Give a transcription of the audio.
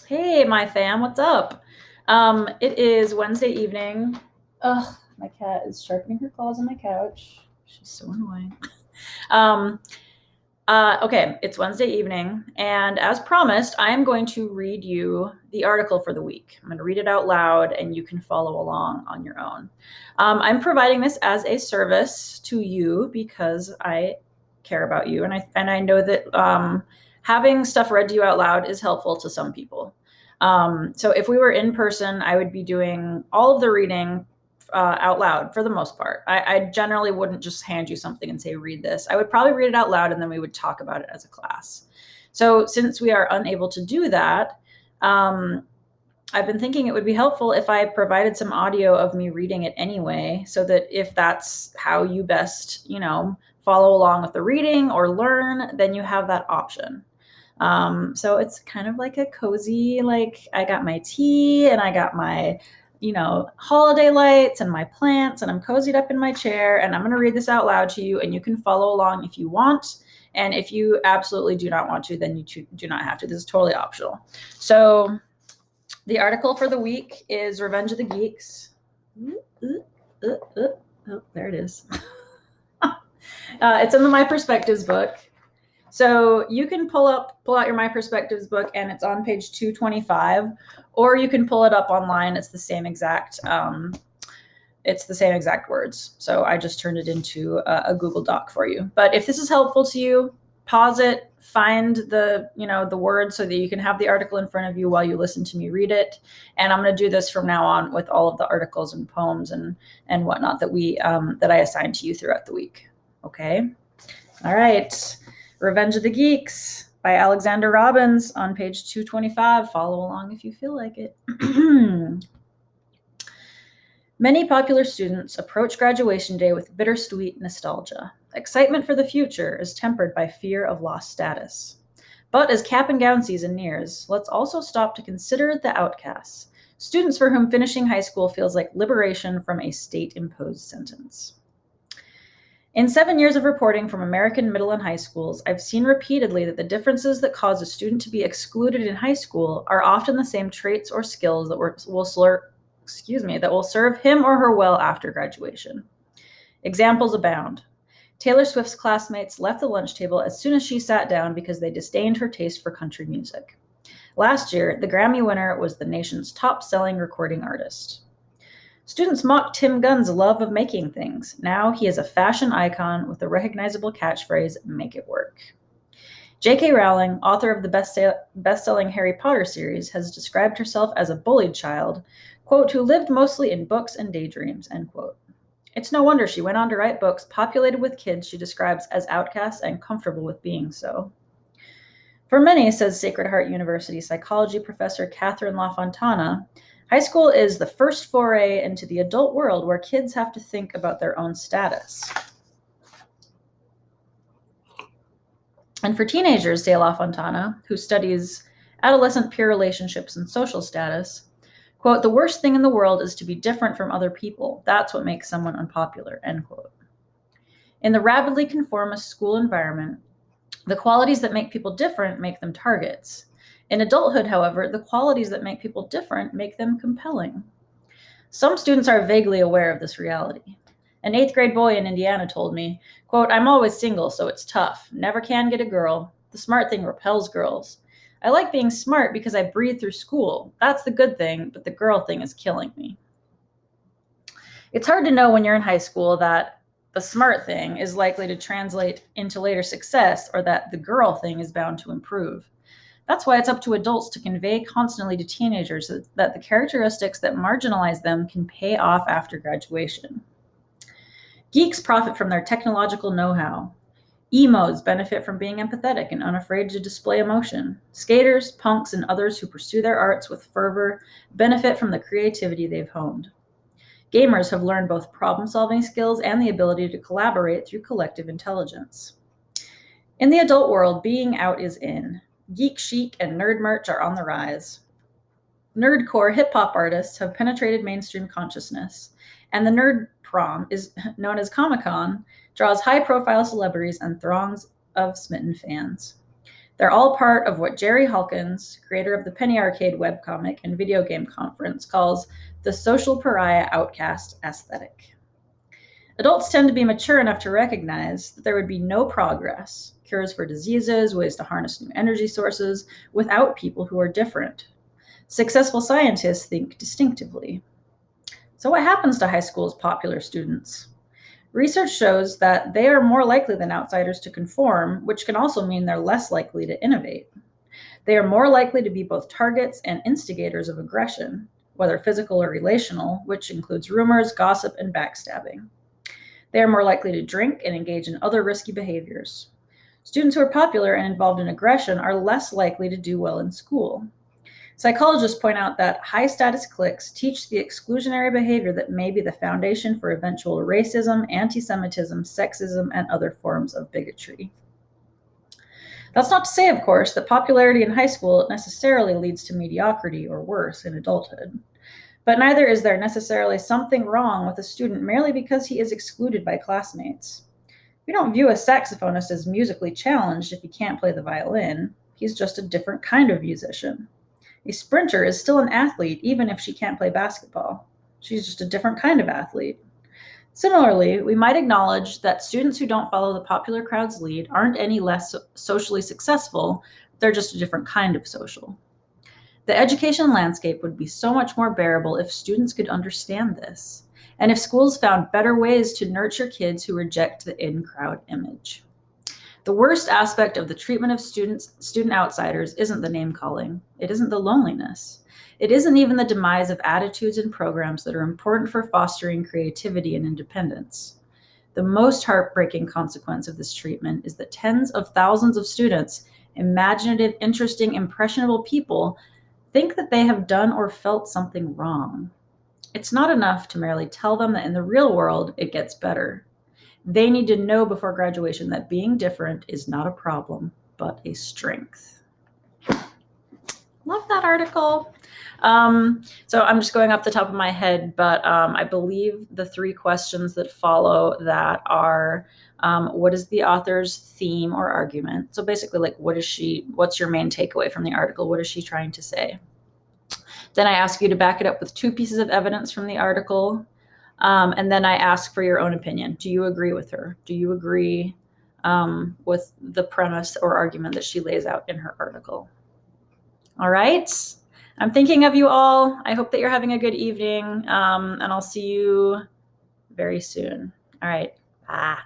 Hey, my fam, what's up? It is Wednesday evening. Ugh, my cat is sharpening her claws on my couch. She's so annoying. Um, okay, it's Wednesday evening, and as promised, I am going to read you the article for the week. I'm going to read it out loud, and you can follow along on your own. I'm providing this as a service to you because I care about you, and I know that having stuff read to you out loud is helpful to some people. So if we were in person, I would be doing all of the reading out loud for the most part. I generally wouldn't just hand you something and say, read this. I would probably read it out loud and then we would talk about it as a class. So since we are unable to do that, I've been thinking it would be helpful if I provided some audio of me reading it anyway, so that if that's how you best, follow along with the reading or learn, then you have that option. So it's kind of like a cozy, like I got my tea and I got my, holiday lights and my plants, and I'm cozied up in my chair, and I'm going to read this out loud to you, and you can follow along if you want. And if you absolutely do not want to, then you do not have to. This is totally optional. So the article for the week is Revenge of the Geeks. Oh, there it is. It's in the My Perspectives book. So you can pull out your My Perspectives book, and it's on page 225, or you can pull it up online. It's the same exact words. So I just turned it into a Google Doc for you. But if this is helpful to you, pause it, find the words so that you can have the article in front of you while you listen to me read it. And I'm going to do this from now on with all of the articles and poems and whatnot that I assign to you throughout the week. Okay. All right. Revenge of the Geeks by Alexander Robbins on page 225. Follow along if you feel like it. Many popular students approach graduation day with bittersweet nostalgia. Excitement for the future is tempered by fear of lost status. But as cap and gown season nears, let's also stop to consider the outcasts, students for whom finishing high school feels like liberation from a state-imposed sentence. In 7 years of reporting from American middle and high schools, I've seen repeatedly that the differences that cause a student to be excluded in high school are often the same traits or skills that will serve him or her well after graduation. Examples abound. Taylor Swift's classmates left the lunch table as soon as she sat down because they disdained her taste for country music. Last year, the Grammy winner was the nation's top-selling recording artist. Students mocked Tim Gunn's love of making things. Now he is a fashion icon with the recognizable catchphrase, "Make it work." J.K. Rowling, author of the best-selling Harry Potter series, has described herself as a bullied child, quote, who lived mostly in books and daydreams, end quote. It's no wonder she went on to write books populated with kids she describes as outcasts and comfortable with being so. For many, says Sacred Heart University psychology professor Catherine LaFontana, high school is the first foray into the adult world where kids have to think about their own status. And for teenagers, say LaFontana, who studies adolescent peer relationships and social status, quote, the worst thing in the world is to be different from other people. That's what makes someone unpopular, end quote. In the rapidly conformist school environment, the qualities that make people different make them targets. In adulthood, however, the qualities that make people different make them compelling. Some students are vaguely aware of this reality. An 8th grade boy in Indiana told me, quote, I'm always single, so it's tough. Never can get a girl. The smart thing repels girls. I like being smart because I breathe through school. That's the good thing, but the girl thing is killing me. It's hard to know when you're in high school that the smart thing is likely to translate into later success, or that the girl thing is bound to improve. That's why it's up to adults to convey constantly to teenagers that the characteristics that marginalize them can pay off after graduation. Geeks profit from their technological know-how. Emos benefit from being empathetic and unafraid to display emotion. Skaters, punks, and others who pursue their arts with fervor benefit from the creativity they've honed. Gamers have learned both problem-solving skills and the ability to collaborate through collective intelligence. In the adult world, being out is in. Geek chic and nerd merch are on the rise. Nerdcore hip-hop artists have penetrated mainstream consciousness, and the nerd prom, is known as Comic-Con, draws high-profile celebrities and throngs of smitten fans. They're all part of what Jerry Hawkins, creator of the Penny Arcade webcomic and video game conference, calls the social pariah outcast aesthetic. Adults tend to be mature enough to recognize that there would be no progress, cures for diseases, ways to harness new energy sources, without people who are different. Successful scientists think distinctively. So, what happens to high school's popular students? Research shows that they are more likely than outsiders to conform, which can also mean they're less likely to innovate. They are more likely to be both targets and instigators of aggression, whether physical or relational, which includes rumors, gossip, and backstabbing. They are more likely to drink and engage in other risky behaviors. Students who are popular and involved in aggression are less likely to do well in school. Psychologists point out that high status cliques teach the exclusionary behavior that may be the foundation for eventual racism, anti Semitism, sexism, and other forms of bigotry. That's not to say, of course, that popularity in high school necessarily leads to mediocrity or worse in adulthood. But neither is there necessarily something wrong with a student merely because he is excluded by classmates. We don't view a saxophonist as musically challenged if he can't play the violin. He's just a different kind of musician. A sprinter is still an athlete even if she can't play basketball. She's just a different kind of athlete. Similarly, we might acknowledge that students who don't follow the popular crowd's lead aren't any less socially successful, they're just a different kind of social. The education landscape would be so much more bearable if students could understand this, and if schools found better ways to nurture kids who reject the in-crowd image. The worst aspect of the treatment of student outsiders isn't the name calling. It isn't the loneliness. It isn't even the demise of attitudes and programs that are important for fostering creativity and independence. The most heartbreaking consequence of this treatment is that tens of thousands of students, imaginative, interesting, impressionable people, think that they have done or felt something wrong. It's not enough to merely tell them that in the real world it gets better. They need to know before graduation that being different is not a problem, but a strength. Love that article. So I'm just going off the top of my head, but I believe the three questions that follow that are, what is the author's theme or argument? So basically, like, what's your main takeaway from the article? What is she trying to say? Then I ask you to back it up with two pieces of evidence from the article. And then I ask for your own opinion. Do you agree with her? Do you agree with the premise or argument that she lays out in her article? All right. I'm thinking of you all. I hope that you're having a good evening, and I'll see you very soon. All right. Bye.